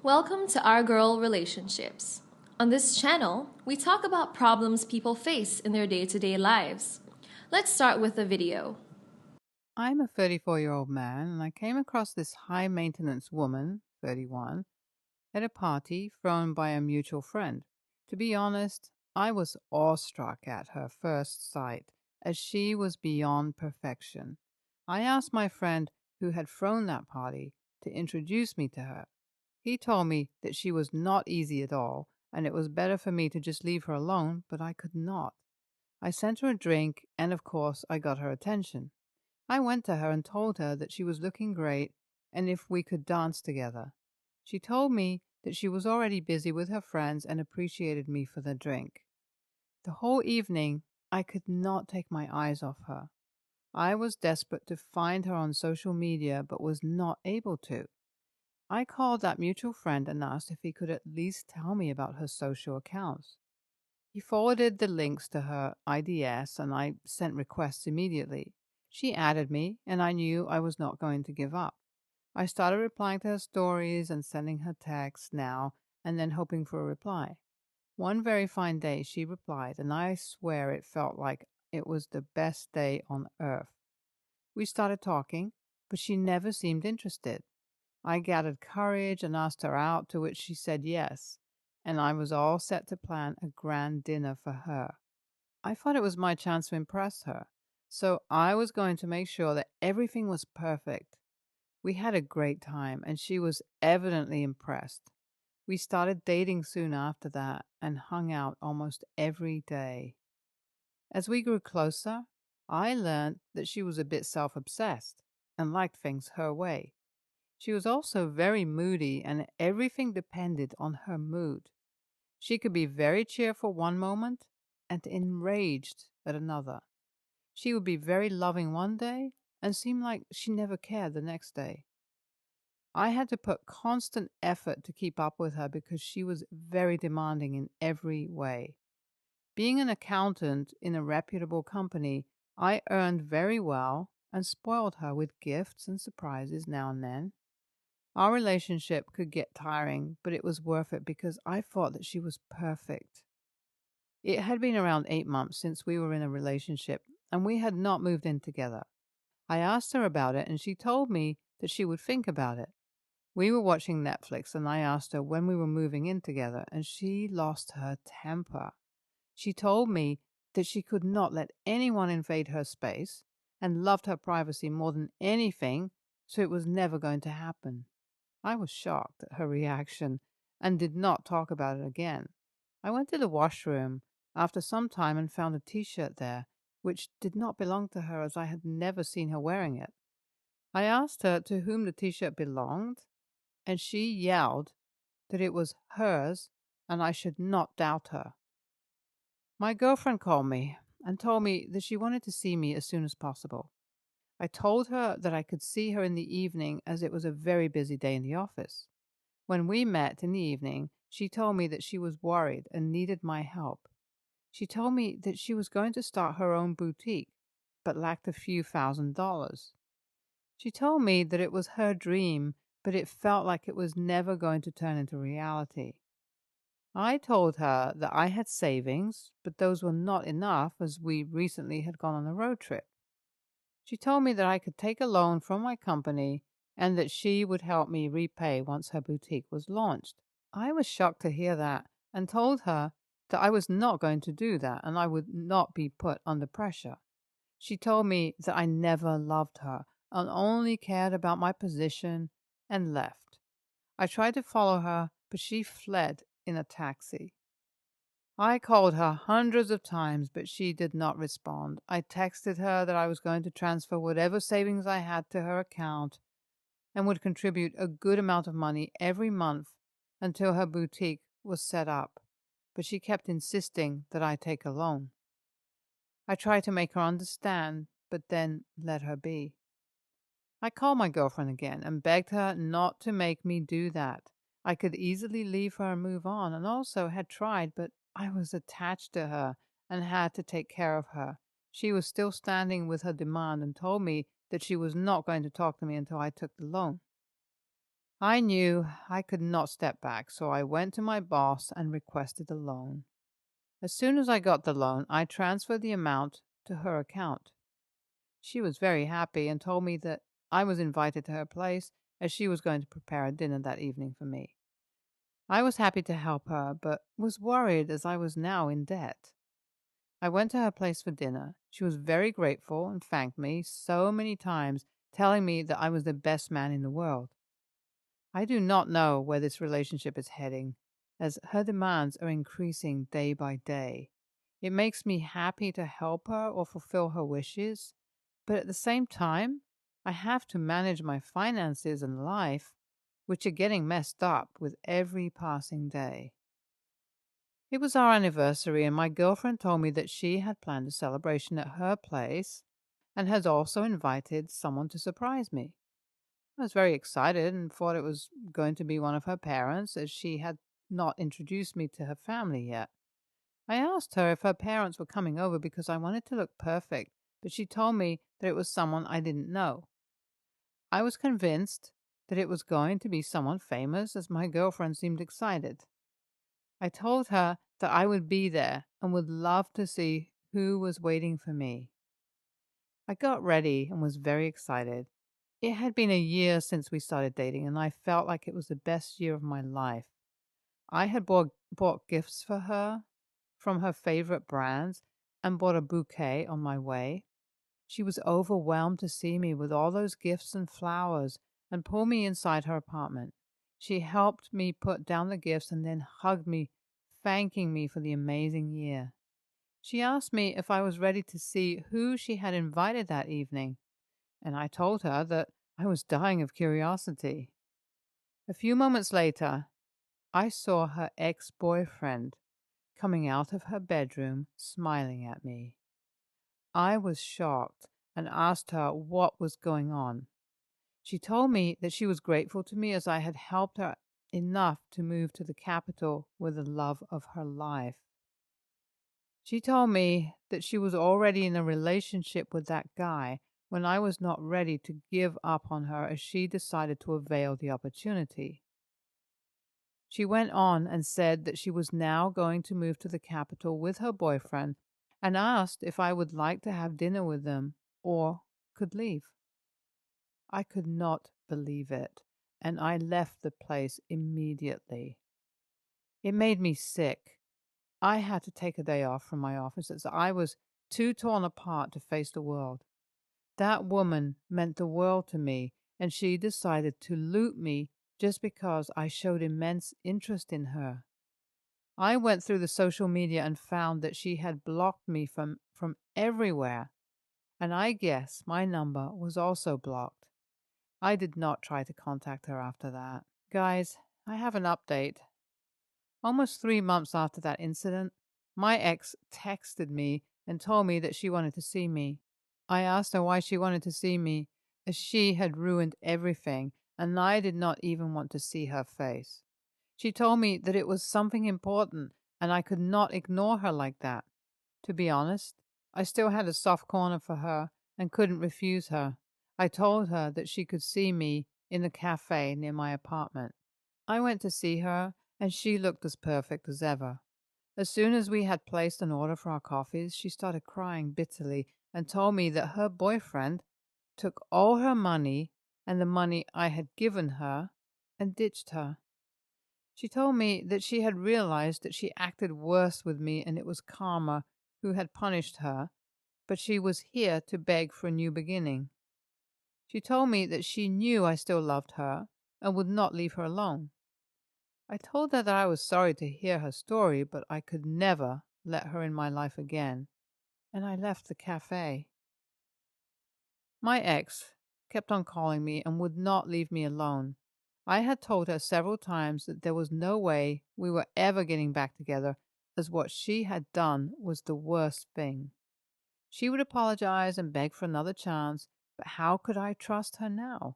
Welcome to Our Girl Relationships. On this channel, we talk about problems people face in their day-to-day lives. Let's start with a video. I'm a 34-year-old man, and I came across this high-maintenance woman, 31, at a party thrown by a mutual friend. To be honest, I was awestruck at her first sight, as she was beyond perfection. I asked my friend who had thrown that party to introduce me to her. He told me that she was not easy at all, and it was better for me to just leave her alone, but I could not. I sent her a drink, and of course I got her attention. I went to her and told her that she was looking great and if we could dance together. She told me that she was already busy with her friends and appreciated me for the drink. The whole evening, I could not take my eyes off her. I was desperate to find her on social media but was not able to. I called that mutual friend and asked if he could at least tell me about her social accounts. He forwarded the links to her IDS and I sent requests immediately. She added me, and I knew I was not going to give up. I started replying to her stories and sending her texts now and then hoping for a reply. One very fine day she replied, and I swear it felt like it was the best day on earth. We started talking, but she never seemed interested. I gathered courage and asked her out, to which she said yes, and I was all set to plan a grand dinner for her. I thought it was my chance to impress her, so I was going to make sure that everything was perfect. We had a great time, and she was evidently impressed. We started dating soon after that and hung out almost every day. As we grew closer, I learned that she was a bit self-obsessed and liked things her way. She was also very moody, and everything depended on her mood. She could be very cheerful one moment and enraged at another. She would be very loving one day and seem like she never cared the next day. I had to put constant effort to keep up with her because she was very demanding in every way. Being an accountant in a reputable company, I earned very well and spoiled her with gifts and surprises now and then. Our relationship could get tiring, but it was worth it because I thought that she was perfect. It had been around 8 months since we were in a relationship, and we had not moved in together. I asked her about it, and she told me that she would think about it. We were watching Netflix, and I asked her when we were moving in together, and she lost her temper. She told me that she could not let anyone invade her space and loved her privacy more than anything, so it was never going to happen. I was shocked at her reaction and did not talk about it again. I went to the washroom after some time and found a t-shirt there, which did not belong to her as I had never seen her wearing it. I asked her to whom the t-shirt belonged, and she yelled that it was hers and I should not doubt her. My girlfriend called me and told me that she wanted to see me as soon as possible. I told her that I could see her in the evening as it was a very busy day in the office. When we met in the evening, she told me that she was worried and needed my help. She told me that she was going to start her own boutique, but lacked a few $1,000s. She told me that it was her dream, but it felt like it was never going to turn into reality. I told her that I had savings, but those were not enough as we recently had gone on a road trip. She told me that I could take a loan from my company and that she would help me repay once her boutique was launched. I was shocked to hear that and told her that I was not going to do that and I would not be put under pressure. She told me that I never loved her and only cared about my position and left. I tried to follow her, but she fled in a taxi. I called her hundreds of times, but she did not respond. I texted her that I was going to transfer whatever savings I had to her account and would contribute a good amount of money every month until her boutique was set up, but she kept insisting that I take a loan. I tried to make her understand, but then let her be. I called my girlfriend again and begged her not to make me do that. I could easily leave her and move on, and also had tried, but I was attached to her and had to take care of her. She was still standing with her demand and told me that she was not going to talk to me until I took the loan. I knew I could not step back, so I went to my boss and requested a loan. As soon as I got the loan, I transferred the amount to her account. She was very happy and told me that I was invited to her place as she was going to prepare a dinner that evening for me. I was happy to help her, but was worried as I was now in debt. I went to her place for dinner. She was very grateful and thanked me so many times, telling me that I was the best man in the world. I do not know where this relationship is heading, as her demands are increasing day by day. It makes me happy to help her or fulfill her wishes, but at the same time, I have to manage my finances and life, which are getting messed up with every passing day. It was our anniversary, and my girlfriend told me that she had planned a celebration at her place and had also invited someone to surprise me. I was very excited and thought it was going to be one of her parents, as she had not introduced me to her family yet. I asked her if her parents were coming over because I wanted to look perfect, but she told me that it was someone I didn't know. I was convinced that it was going to be someone famous, as my girlfriend seemed excited. I told her that I would be there and would love to see who was waiting for me. I got ready and was very excited. It had been a year since we started dating, and I felt like it was the best year of my life. I had bought gifts for her from her favorite brands and bought a bouquet on my way. She was overwhelmed to see me with all those gifts and flowers and pulled me inside her apartment. She helped me put down the gifts and then hugged me, thanking me for the amazing year. She asked me if I was ready to see who she had invited that evening, and I told her that I was dying of curiosity. A few moments later, I saw her ex-boyfriend coming out of her bedroom smiling at me. I was shocked and asked her what was going on. She told me that she was grateful to me as I had helped her enough to move to the capital with the love of her life. She told me that she was already in a relationship with that guy when I was not ready to give up on her, as she decided to avail the opportunity. She went on and said that she was now going to move to the capital with her boyfriend and asked if I would like to have dinner with them or could leave. I could not believe it, and I left the place immediately. It made me sick. I had to take a day off from my office as I was too torn apart to face the world. That woman meant the world to me, and she decided to loot me just because I showed immense interest in her. I went through the social media and found that she had blocked me from everywhere, and I guess my number was also blocked. I did not try to contact her after that. Guys, I have an update. Almost 3 months after that incident, my ex texted me and told me that she wanted to see me. I asked her why she wanted to see me, as she had ruined everything, and I did not even want to see her face. She told me that it was something important, and I could not ignore her like that. To be honest, I still had a soft corner for her and couldn't refuse her. I told her that she could see me in the cafe near my apartment. I went to see her, and she looked as perfect as ever. As soon as we had placed an order for our coffees, she started crying bitterly and told me that her boyfriend took all her money and the money I had given her and ditched her. She told me that she had realized that she acted worse with me and it was karma who had punished her, but she was here to beg for a new beginning. She told me that she knew I still loved her and would not leave her alone. I told her that I was sorry to hear her story, but I could never let her in my life again, and I left the cafe. My ex kept on calling me and would not leave me alone. I had told her several times that there was no way we were ever getting back together, as what she had done was the worst thing. She would apologize and beg for another chance, but how could I trust her now?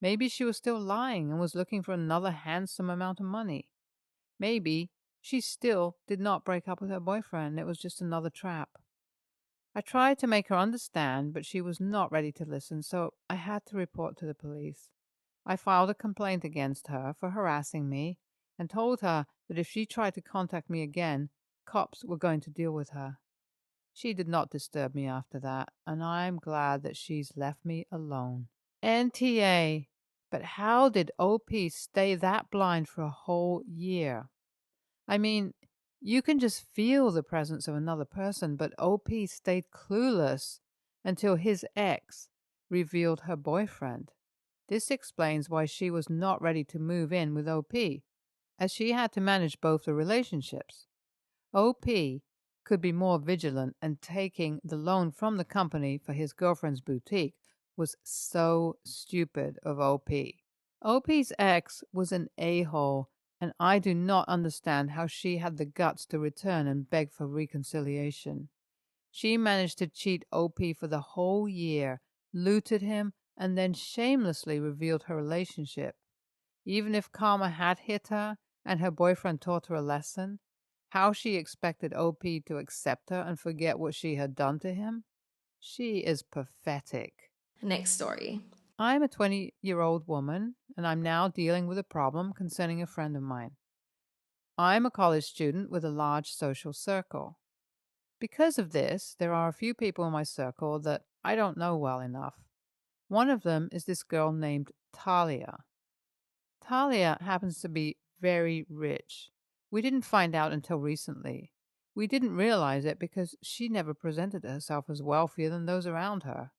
Maybe she was still lying and was looking for another handsome amount of money. Maybe she still did not break up with her boyfriend. It was just another trap. I tried to make her understand, but she was not ready to listen, so I had to report to the police. I filed a complaint against her for harassing me and told her that if she tried to contact me again, cops were going to deal with her. She did not disturb me after that, and I'm glad that she's left me alone. NTA. But how did OP stay that blind for a whole year? I mean, you can just feel the presence of another person, but OP stayed clueless until his ex revealed her boyfriend. This explains why she was not ready to move in with OP, as she had to manage both the relationships. OP could be more vigilant, and taking the loan from the company for his girlfriend's boutique was so stupid of OP. OP's ex was an a-hole, and I do not understand how she had the guts to return and beg for reconciliation. She managed to cheat OP for the whole year, looted him, and then shamelessly revealed her relationship. Even if karma had hit her and her boyfriend taught her a lesson, how she expected OP to accept her and forget what she had done to him? She is pathetic. Next story. I'm a 20-year-old woman, and I'm now dealing with a problem concerning a friend of mine. I'm a college student with a large social circle. Because of this, there are a few people in my circle that I don't know well enough. One of them is this girl named Talia. Talia happens to be very rich. We didn't find out until recently. We didn't realize it because she never presented herself as wealthier than those around her.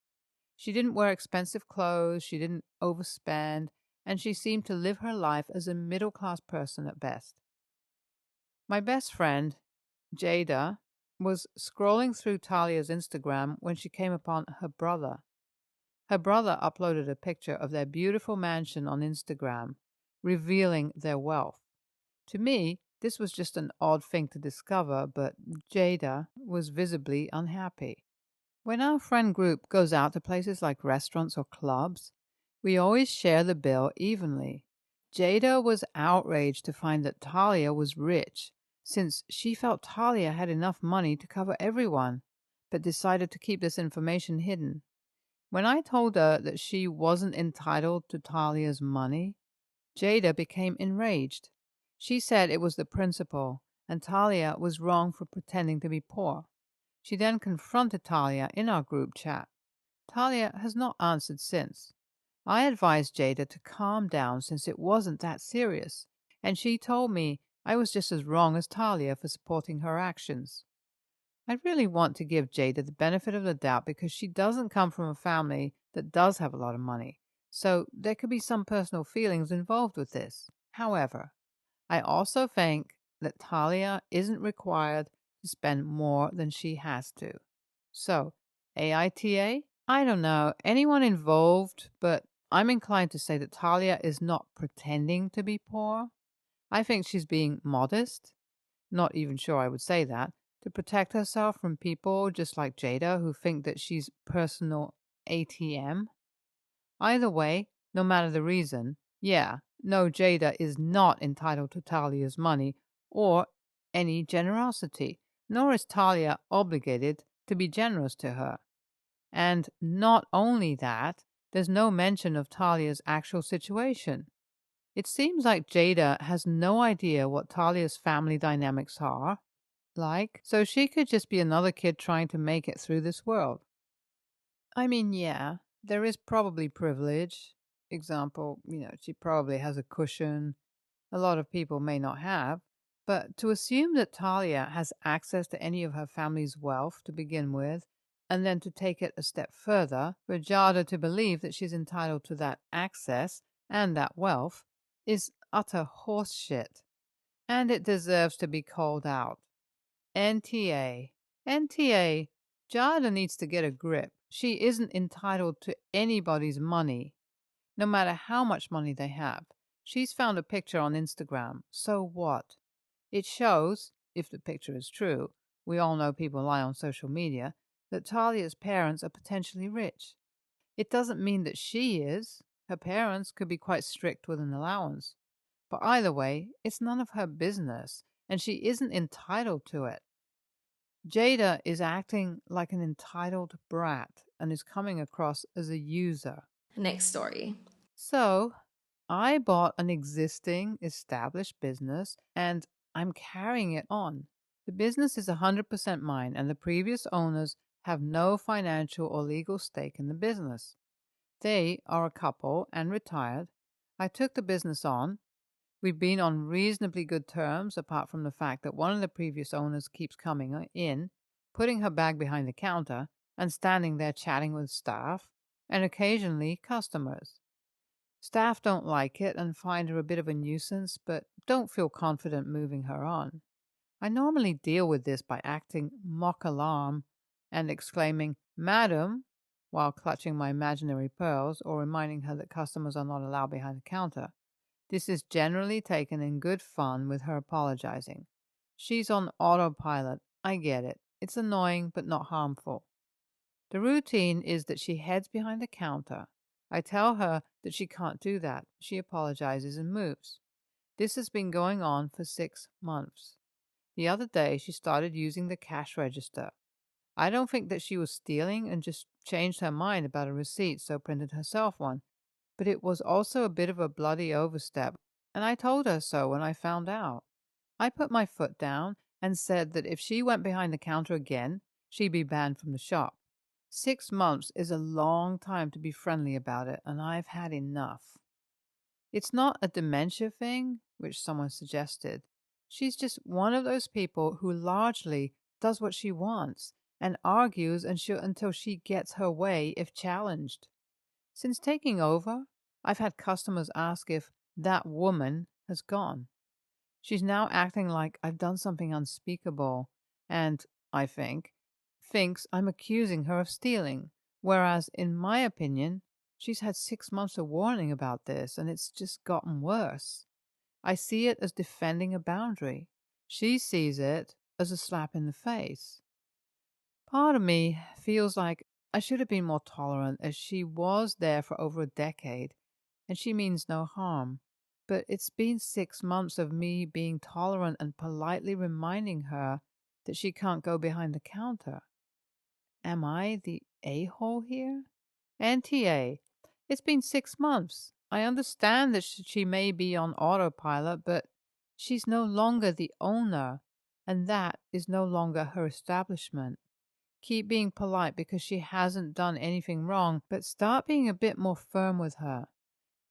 She didn't wear expensive clothes, she didn't overspend, and she seemed to live her life as a middle-class person at best. My best friend, Jada, was scrolling through Talia's Instagram when she came upon her brother. Her brother uploaded a picture of their beautiful mansion on Instagram, revealing their wealth. To me, this was just an odd thing to discover, but Jada was visibly unhappy. When our friend group goes out to places like restaurants or clubs, we always share the bill evenly. Jada was outraged to find that Talia was rich, since she felt Talia had enough money to cover everyone, but decided to keep this information hidden. When I told her that she wasn't entitled to Talia's money, Jada became enraged. She said it was the principle, and Talia was wrong for pretending to be poor. She then confronted Talia in our group chat. Talia has not answered since. I advised Jada to calm down since it wasn't that serious, and she told me I was just as wrong as Talia for supporting her actions. I really want to give Jada the benefit of the doubt because she doesn't come from a family that does have a lot of money, so there could be some personal feelings involved with this. However, I also think that Talia isn't required to spend more than she has to. So, AITA? I don't know anyone involved, but I'm inclined to say that Talia is not pretending to be poor. I think she's being modest. Not even sure I would say that. To protect herself from people just like Jada who think that she's personal ATM. Either way, no matter the reason, yeah, no, Jada is not entitled to Talia's money or any generosity, nor is Talia obligated to be generous to her. And not only that, there's no mention of Talia's actual situation. It seems like Jada has no idea what Talia's family dynamics are like, so she could just be another kid trying to make it through this world. I mean, yeah, there is probably privilege. Example, she probably has a cushion a lot of people may not have. But to assume that Talia has access to any of her family's wealth to begin with, and then to take it a step further, for Jada to believe that she's entitled to that access and that wealth, is utter horseshit. And it deserves to be called out. NTA. NTA. Jada needs to get a grip. She isn't entitled to anybody's money, no matter how much money they have. She's found a picture on Instagram. So what? It shows, if the picture is true, we all know people lie on social media, that Talia's parents are potentially rich. It doesn't mean that she is. Her parents could be quite strict with an allowance. But either way, it's none of her business, and she isn't entitled to it. Jada is acting like an entitled brat and is coming across as a user. Next story. So, I bought an existing established business and I'm carrying it on. The business is 100% mine, and the previous owners have no financial or legal stake in the business. They are a couple and retired. I took the business on. We've been on reasonably good terms, apart from the fact that one of the previous owners keeps coming in, putting her bag behind the counter, and standing there chatting with staff and occasionally customers. Staff don't like it and find her a bit of a nuisance, but don't feel confident moving her on. I normally deal with this by acting mock alarm and exclaiming, "Madam," while clutching my imaginary pearls or reminding her that customers are not allowed behind the counter. This is generally taken in good fun with her apologizing. She's on autopilot. I get it. It's annoying but not harmful. The routine is that she heads behind the counter. I tell her that she can't do that. She apologizes and moves. This has been going on for 6 months. The other day, she started using the cash register. I don't think that she was stealing and just changed her mind about a receipt, so printed herself one. But it was also a bit of a bloody overstep, and I told her so when I found out. I put my foot down and said that if she went behind the counter again, she'd be banned from the shop. 6 months is a long time to be friendly about it, and I've had enough. It's not a dementia thing, which someone suggested. She's just one of those people who largely does what she wants and argues until she gets her way if challenged. Since taking over, I've had customers ask if that woman has gone. She's now acting like I've done something unspeakable and, I think, thinks I'm accusing her of stealing, whereas, in my opinion, she's had 6 months of warning about this and it's just gotten worse. I see it as defending a boundary. She sees it as a slap in the face. Part of me feels like I should have been more tolerant, as she was there for over a decade and she means no harm. But it's been 6 months of me being tolerant and politely reminding her that she can't go behind the counter. Am I the a-hole here? NTA, it's been 6 months. I understand that she may be on autopilot, but she's no longer the owner, and that is no longer her establishment. Keep being polite because she hasn't done anything wrong, but start being a bit more firm with her.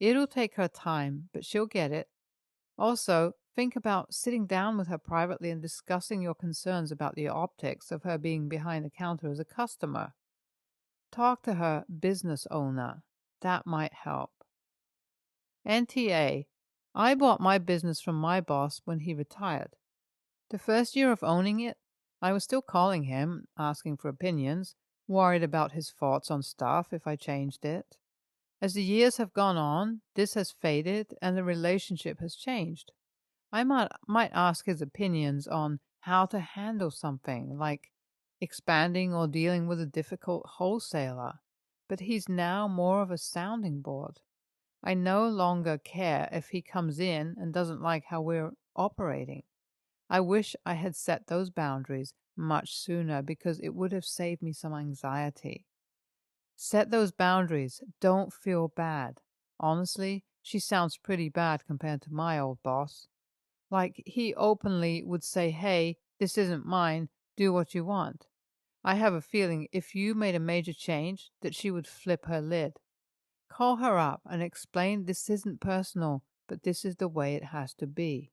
It'll take her time, but she'll get it. Also, think about sitting down with her privately and discussing your concerns about the optics of her being behind the counter as a customer. Talk to her business owner. That might help. NTA. I bought my business from my boss when he retired. The first year of owning it, I was still calling him, asking for opinions, worried about his thoughts on stuff if I changed it. As the years have gone on, this has faded and the relationship has changed. I might ask his opinions on how to handle something, like expanding or dealing with a difficult wholesaler, but he's now more of a sounding board. I no longer care if he comes in and doesn't like how we're operating. I wish I had set those boundaries much sooner because it would have saved me some anxiety. Set those boundaries. Don't feel bad. Honestly, she sounds pretty bad compared to my old boss. Like he openly would say, "Hey, this isn't mine. Do what you want." I have a feeling if you made a major change that she would flip her lid. Call her up and explain this isn't personal, but this is the way it has to be.